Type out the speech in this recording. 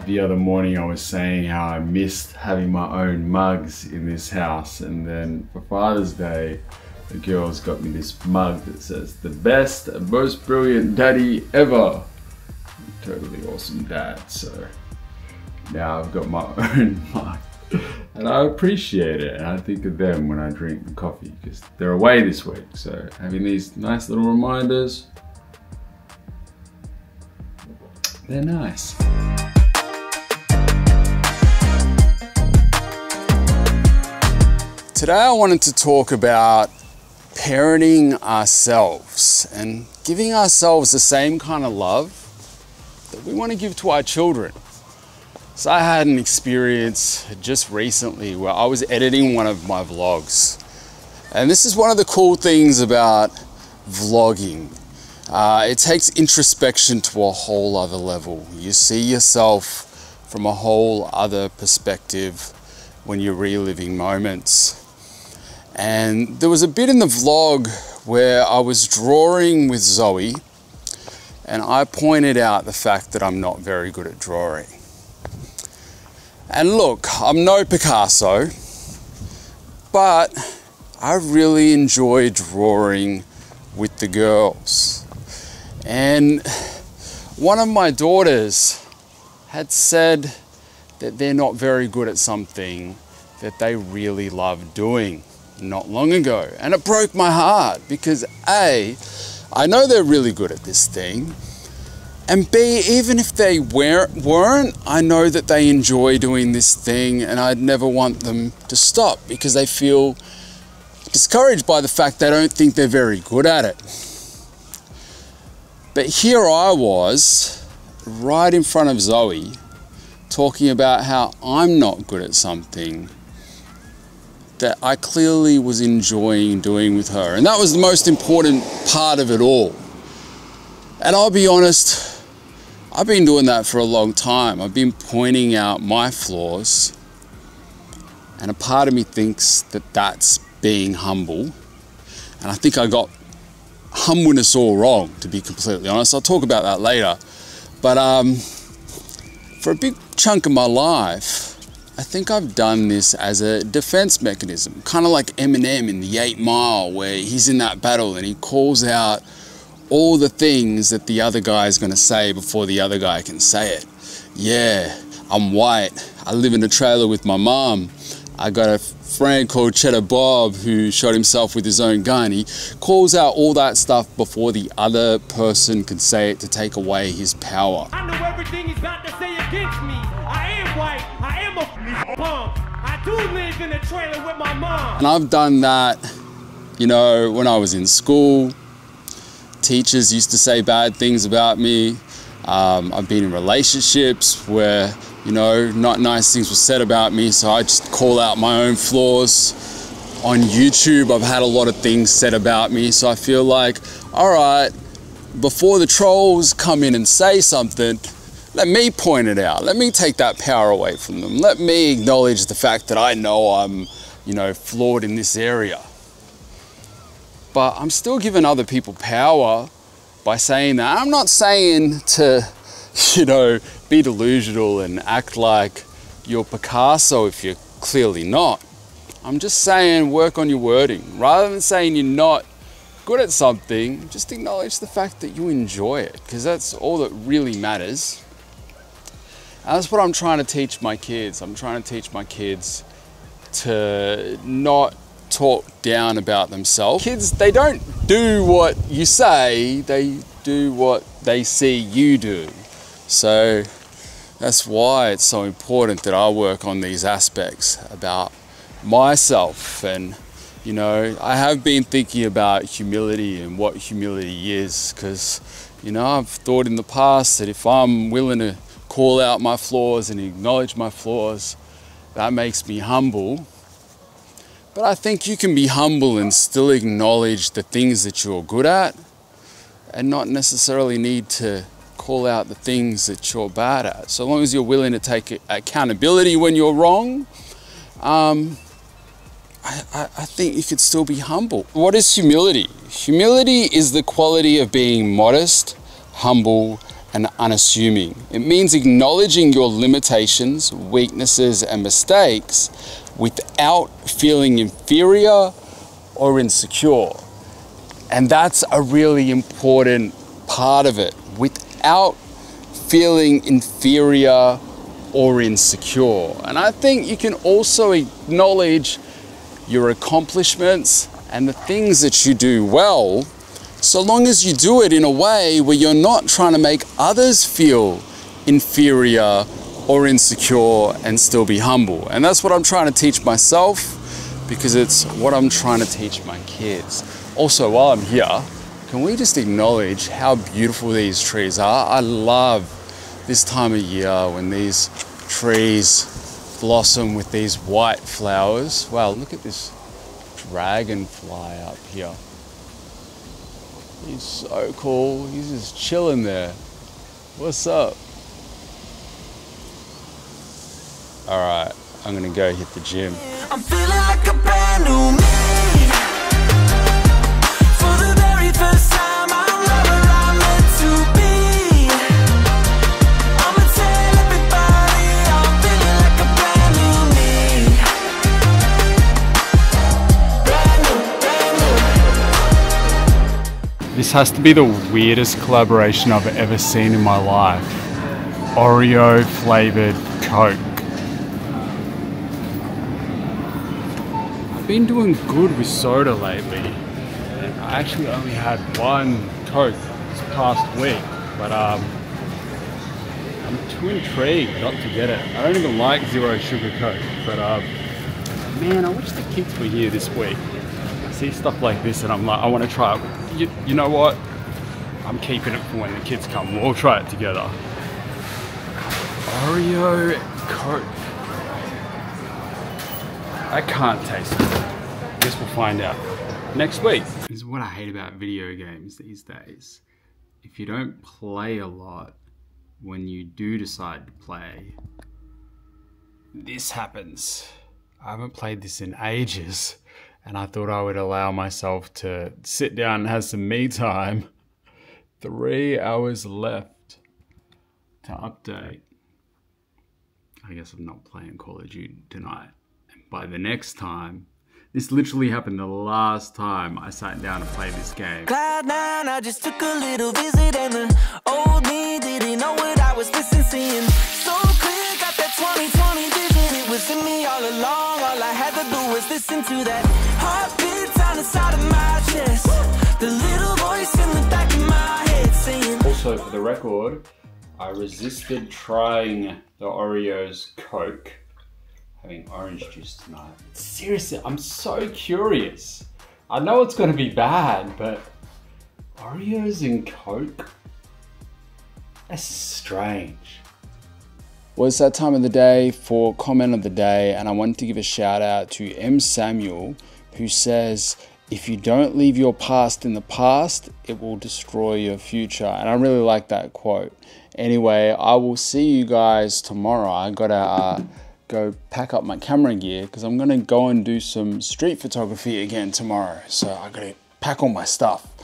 The other morning I was saying how I missed having my own mugs in this house, and then for Father's Day the girls got me this mug that says the best and most brilliant daddy ever. Totally awesome dad. So now I've got my own mug and I appreciate it, and I think of them when I drink the coffee because they're away this week. So having these nice little reminders, they're nice. Today I wanted to talk about parenting ourselves and giving ourselves the same kind of love that we want to give to our children. So I had an experience just recently where I was editing one of my vlogs. And this is one of the cool things about vlogging. It takes introspection to a whole other level. You see yourself from a whole other perspective when you're reliving moments. And there was a bit in the vlog where I was drawing with Zoe, and I pointed out the fact that I'm not very good at drawing. And look, I'm no Picasso, but I really enjoy drawing with the girls. And one of my daughters had said that they're not very good at something that they really love doing not long ago. And it broke my heart because A, I know they're really good at this thing, and B, even if they weren't, I know that they enjoy doing this thing, and I'd never want them to stop because they feel discouraged by the fact they don't think they're very good at it. But here I was, right in front of Zoe, talking about how I'm not good at something that I clearly was enjoying doing with her. And that was the most important part of it all. And I'll be honest, I've been doing that for a long time. I've been pointing out my flaws, and a part of me thinks that that's being humble. And I think I got humbleness all wrong, to be completely honest. I'll talk about that later. But for a big chunk of my life, I think I've done this as a defense mechanism, kind of like Eminem in the 8 Mile, where he's in that battle and he calls out all the things that the other guy is going to say before the other guy can say it. Yeah, I'm white. I live in a trailer with my mom. I got a friend called Cheddar Bob who shot himself with his own gun. He calls out all that stuff before the other person can say it to take away his power. I know everything he's about to say against me. I am white. I am a punk. I do live in a trailer with my mom. And I've done that, you know, when I was in school. Teachers used to say bad things about me. I've been in relationships where, you know, not nice things were said about me, so I just call out my own flaws. On YouTube, I've had a lot of things said about me, so I feel like, all right, before the trolls come in and say something, let me point it out. Let me take that power away from them. Let me acknowledge the fact that I know I'm, you know, flawed in this area. But I'm still giving other people power by saying that. I'm not saying to, you know, be delusional and act like you're Picasso if you're clearly not. I'm just saying work on your wording. Rather than saying you're not good at something, just acknowledge the fact that you enjoy it, because that's all that really matters. And that's what I'm trying to teach my kids. I'm trying to teach my kids to not talk down about themselves. Kids, they don't do what you say, they do what they see you do. So that's why it's so important that I work on these aspects about myself. And, you know, I have been thinking about humility and what humility is, because, you know, I've thought in the past that if I'm willing to call out my flaws and acknowledge my flaws, that makes me humble. But I think you can be humble and still acknowledge the things that you're good at and not necessarily need to call out the things that you're bad at. So long as you're willing to take accountability when you're wrong, I think you could still be humble. What is humility? Humility is the quality of being modest, humble, and unassuming. It means acknowledging your limitations, weaknesses, and mistakes without feeling inferior or insecure. And that's a really important part of it, without feeling inferior or insecure. And I think you can also acknowledge your accomplishments and the things that you do well, so long as you do it in a way where you're not trying to make others feel inferior or insecure and still be humble. And that's what I'm trying to teach myself, because it's what I'm trying to teach my kids. Also, while I'm here, can we just acknowledge how beautiful these trees are? I love this time of year when these trees blossom with these white flowers. Wow, look at this dragonfly up here. He's so cool. He's just chilling there. What's up? All right, I'm gonna go hit the gym. I'm feeling like a brand new me. For the very first time, I'm right where I'm meant to be. I'ma tell everybody I'm feeling like a brand new me. Brand new. This has to be the weirdest collaboration I've ever seen in my life. Oreo flavored Coke. I've been doing good with soda lately. And I actually only had one Coke this past week, but I'm too intrigued not to get it. I don't even like zero sugar Coke, but man, I wish the kids were here this week. I see stuff like this and I'm like, I want to try it. You know what? I'm keeping it for when the kids come. We'll try it together. Oreo Coke. I can't taste it. I guess we'll find out next week. This is what I hate about video games these days. If you don't play a lot, when you do decide to play, this happens. I haven't played this in ages, and I thought I would allow myself to sit down and have some me time. 3 hours left to update. I guess I'm not playing Call of Duty tonight. And by the next time, this literally happened the last time I sat down to play this game. Cloud9, I just took a little visit, and the old me didn't know what I was missing. Seeing so clear, got that 20/20 vision. It was in me all along. All I had to do was listen to that heartbeat down inside of my chest. The little voice in the back of my head saying. Also, for the record, I resisted trying the Oreos Coke. Having orange juice tonight. Seriously, I'm so curious. I know it's gonna be bad, but Oreos and Coke? That's strange. Well, it's that time of the day for comment of the day, and I wanted to give a shout out to M. Samuel, who says, if you don't leave your past in the past, it will destroy your future. And I really like that quote. Anyway, I will see you guys tomorrow. I gotta go pack up my camera gear because I'm gonna go and do some street photography again tomorrow. So I gotta pack all my stuff.